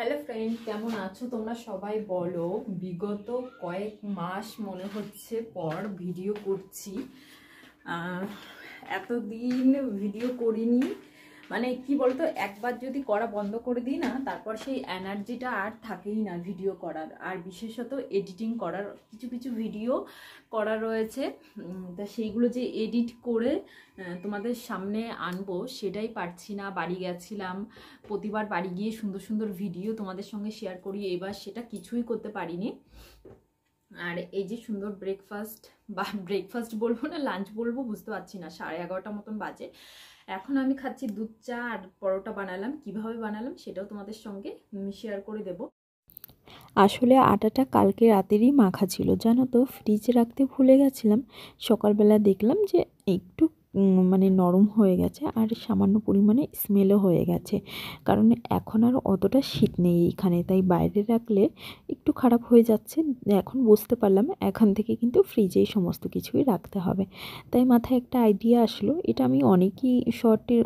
Hello friend, কেমন আছো তোমরা সবাই? বলো, বিগত কয়েক মাস মনে হচ্ছে পর ভিডিও করছি। এতদিন ভিডিও করিনি, মানে কি বলতো, একবার যদি করা বন্ধ করে দিই না, তারপর সেই এনার্জিটা আর থাকেই না ভিডিও করার। আর বিশেষত এডিটিং করার, কিছু কিছু ভিডিও করা রয়েছে, তা সেইগুলো যে এডিট করে তোমাদের সামনে আনবো সেটাই পারছি না। বাড়ি গেছিলাম, প্রতিবার বাড়ি গিয়ে সুন্দর সুন্দর ভিডিও তোমাদের সঙ্গে শেয়ার করি, এবার সেটা কিছুই করতে পারিনি। আর এই যে সুন্দর ব্রেকফাস্ট, বা ব্রেকফাস্ট বলবো না লাঞ্চ বলবো বুঝতে পারছি না, 11:30 মতন বাজে। এখন আমি খাচ্ছি দুধ চা আর পরোটা বানালাম। কিভাবে বানালাম সেটাও তোমাদের সঙ্গে শেয়ার করে দেব। আসলে আটাটা কালকে রাতেরই মাখা ছিল, জানো তো, ফ্রিজে রাখতে ভুলে গেছিলাম। সকালবেলা দেখলাম যে একটু মানে নরম হয়ে গেছে আর সামান্য পরিমাণে স্মেলও হয়ে গেছে, কারণ এখন আর অতটা শীত নেই এখানে, তাই বাইরে রাখলে একটু খারাপ হয়ে যাচ্ছে। এখন বুঝতে পারলাম এখান থেকে কিন্তু ফ্রিজেই সমস্ত কিছুই রাখতে হবে। তাই মাথায় একটা আইডিয়া আসলো, এটা আমি অনেকই শর্টের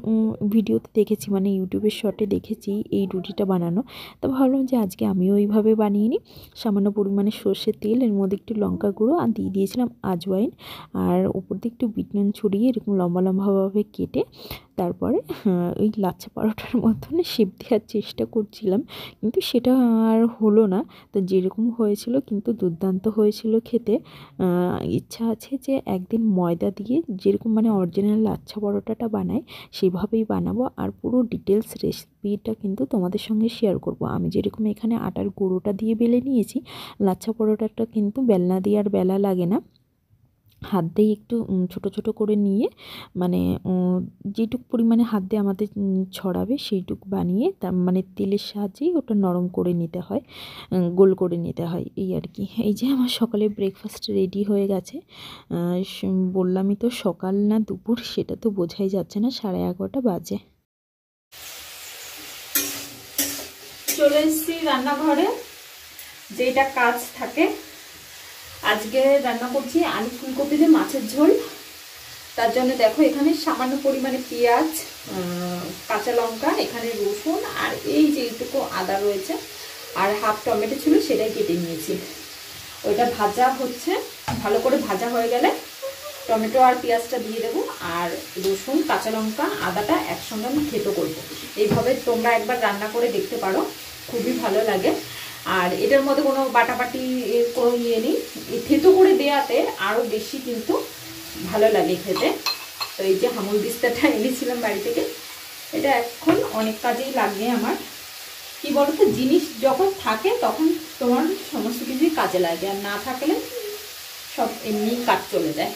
ভিডিওতে দেখেছি, মানে ইউটিউবের শর্টে দেখেছি এই রুটিটা বানানো। তো ভাবলাম যে আজকে আমিও ওইভাবে বানিয়ে নিই। সামান্য পরিমাণে সর্ষের তেল, এর মধ্যে একটু লঙ্কা গুঁড়ো আর দিয়ে দিয়েছিলাম আজওয়াইন, আর উপর দিয়ে একটু বিট নুন ছড়িয়ে এরকম লম্বা লম্বাভাবে কেটে তারপরে ওই লাচ্ছা পরোটার মতন শেপ দেওয়ার চেষ্টা করছিলাম, কিন্তু সেটা আর হলো না। তো যেরকম হয়েছিল কিন্তু দুর্দান্ত হয়েছিল খেতে। ইচ্ছা আছে যে একদিন ময়দা দিয়ে যেরকম মানে অরিজিনাল লাচ্ছা পরোটাটা বানাই সেভাবেই বানাবো, আর পুরো ডিটেলস রেসিপিটা কিন্তু তোমাদের সঙ্গে শেয়ার করব। আমি যেরকম এখানে আটার গুঁড়োটা দিয়ে বেলে নিয়েছি, লাচ্ছা পরোটাটা কিন্তু বেলনা দিয়ে আর বেলা লাগে না, হাত দিয়ে একটু ছোট ছোট করে নিয়ে, মানে যেটুক পরিমাণে হাত দিয়ে আমাদের ছড়াবে সেইটুক বানিয়ে তার মানে তেলের সাহায্যেই ওটা নরম করে নিতে হয়, গোল করে নিতে হয়, এই আর কি। এই যে আমার সকালে ব্রেকফাস্ট রেডি হয়ে গেছে। বললামই তো সকাল না দুপুর সেটা তো বোঝাই যাচ্ছে না, 11:30 বাজে। চলে এসেছি রান্নাঘরে, যেটা কাজ থাকে। আজকে রান্না করছি আলু ফুলকপি দিয়ে মাছের ঝোল। তার জন্য দেখো এখানে সামান্য পরিমাণে পেঁয়াজ, কাঁচা লঙ্কা, এখানে রসুন, আর এই যে এইটুকু আদা রয়েছে, আর হাফ টমেটো ছিল সেটাই কেটে নিয়েছি। ওইটা ভাজা হচ্ছে, ভালো করে ভাজা হয়ে গেলে টমেটো আর পেঁয়াজটা দিয়ে দেবো, আর রসুন কাঁচা লঙ্কা আদাটা একসঙ্গে আমি থেতো করবো। এইভাবে তোমরা একবার রান্না করে দেখতে পারো, খুবই ভালো লাগে। আর এটার মধ্যে কোনো বাটাবাটি কোনো ইয়ে নেই, থেতো করে দেওয়াতে আরও বেশি কিন্তু ভালো লাগে খেতে। তো এই যে হামুল দিস্তাটা এনেছিলাম বাড়ি থেকে, এটা এখন অনেক কাজেই লাগে আমার। কি বলতো, জিনিস যখন থাকে তখন তোমার সমস্ত কিছুই কাজে লাগে, আর না থাকলে সব এমনি কাজ চলে যায়।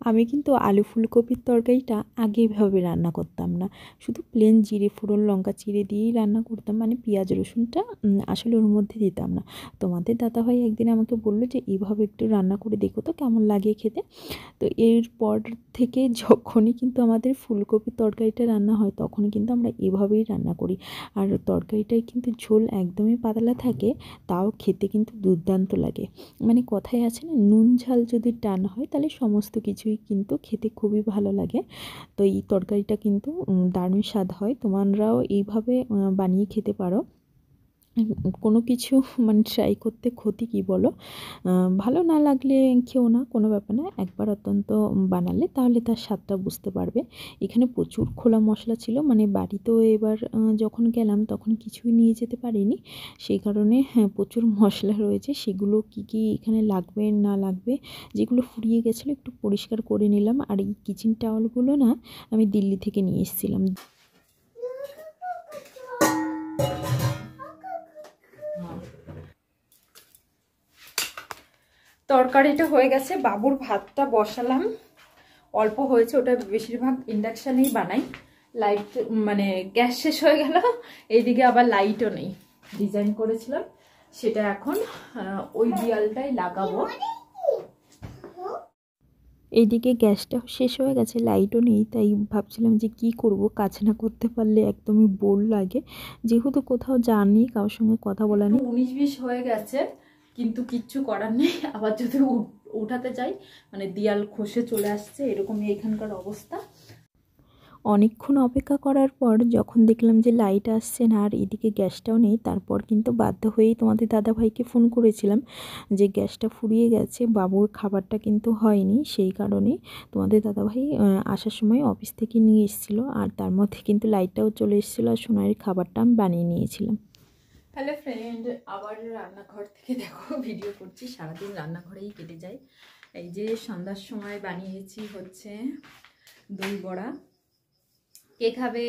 আমি কিন্তু আলু ফুলকপির তরকারিটা আগে এভাবে রান্না করতাম না, শুধু প্লেন জিরে ফোড়ন লঙ্কা চিড়ে দিয়েই রান্না করতাম, মানে পেঁয়াজ রসুনটা আসলে ওর মধ্যে দিতাম না। তোমাদের দাদাভাই একদিন আমাকে বললো যে এইভাবে একটু রান্না করে দেখো তো কেমন লাগে খেতে। তো এরপর থেকে যখনই কিন্তু আমাদের ফুলকপির তরকারিটা রান্না হয় তখনই কিন্তু আমরা এভাবেই রান্না করি। আর তরকারিটায় কিন্তু ঝোল একদমই পাতলা থাকে, তাও খেতে কিন্তু দুর্দান্ত লাগে। মানে কথায় আছে না, নুন ঝাল যদি টান হয় তাহলে সমস্ত কিছুই কিন্তু খেতে খুবই ভালো লাগে। তো এই তরকারিটা কিন্তু দারুণ স্বাদ হয়, তোমরাও এইভাবে বানিয়ে খেতে পারো। কোনো কিছু মানে ট্রাই করতে ক্ষতি কী বলো? ভালো না লাগলে খেও না, কোনো ব্যাপার না, একবার অত্যন্ত বানালে তাহলে তার স্বাদটা বুঝতে পারবে। এখানে প্রচুর খোলা মশলা ছিল, মানে বাড়িতেও এবার যখন গেলাম তখন কিছুই নিয়ে যেতে পারিনি, সেই কারণে হ্যাঁ প্রচুর মশলা রয়েছে। সেগুলো কি কি এখানে লাগবে না লাগবে, যেগুলো ফুরিয়ে গেছিলো একটু পরিষ্কার করে নিলাম। আর এই কিচেন টাওয়ালগুলো না আমি দিল্লি থেকে নিয়ে এসেছিলাম। তরকারিটা হয়ে গেছে, বাবুর ভাতটা বসালাম, অল্প হয়েছে, ওটা বেশিরভাগ ইন্ডাকশানেই বানাই। লাইট মানে গ্যাস শেষ হয়ে গেল, এইদিকে আবার লাইটও নেই। ডিজাইন করেছিলাম সেটা এখন ওই দেয়ালটাই লাগাবো। এইদিকে গ্যাসটা শেষ হয়ে গেছে, লাইটও নেই, তাই ভাবছিলাম যে কি করব, কাজ না করতে পারলে একদমই বোর লাগে, যেহেতু কোথাও যাননি, কারোর সঙ্গে কথা বলা নেই। 19-20 হয়ে গেছে, কিন্তু কিচ্ছু করার নেই। আবার যদি উঠাতে যাই মানে দেয়াল খসে চলে আসছে, এরকমই এখানকার অবস্থা। অনেকক্ষণ অপেক্ষা করার পর যখন দেখলাম যে লাইট আসছে না আর এদিকে গ্যাসটাও নেই, তারপর কিন্তু বাধ্য হয়েই তোমাদের দাদাভাইকে ফোন করেছিলাম যে গ্যাসটা ফুরিয়ে গেছে, বাবুর খাবারটা কিন্তু হয়নি, সেই কারণে তোমাদের দাদাভাই আসার সময় অফিস থেকে নিয়ে এসেছিলো। আর তার মধ্যে কিন্তু লাইটটাও চলে এসেছিলো আর সোনারির খাবারটা আমি বানিয়ে নিয়েছিলাম। হ্যালো ফ্রেন্ড, আবার রান্নাঘর থেকে দেখো ভিডিও করছি। সারাদিন রান্নাঘরেই কেটে যায়। এই যে সন্ধ্যার সময় বানিয়েছি হচ্ছে দই বড়া। কে খাবে?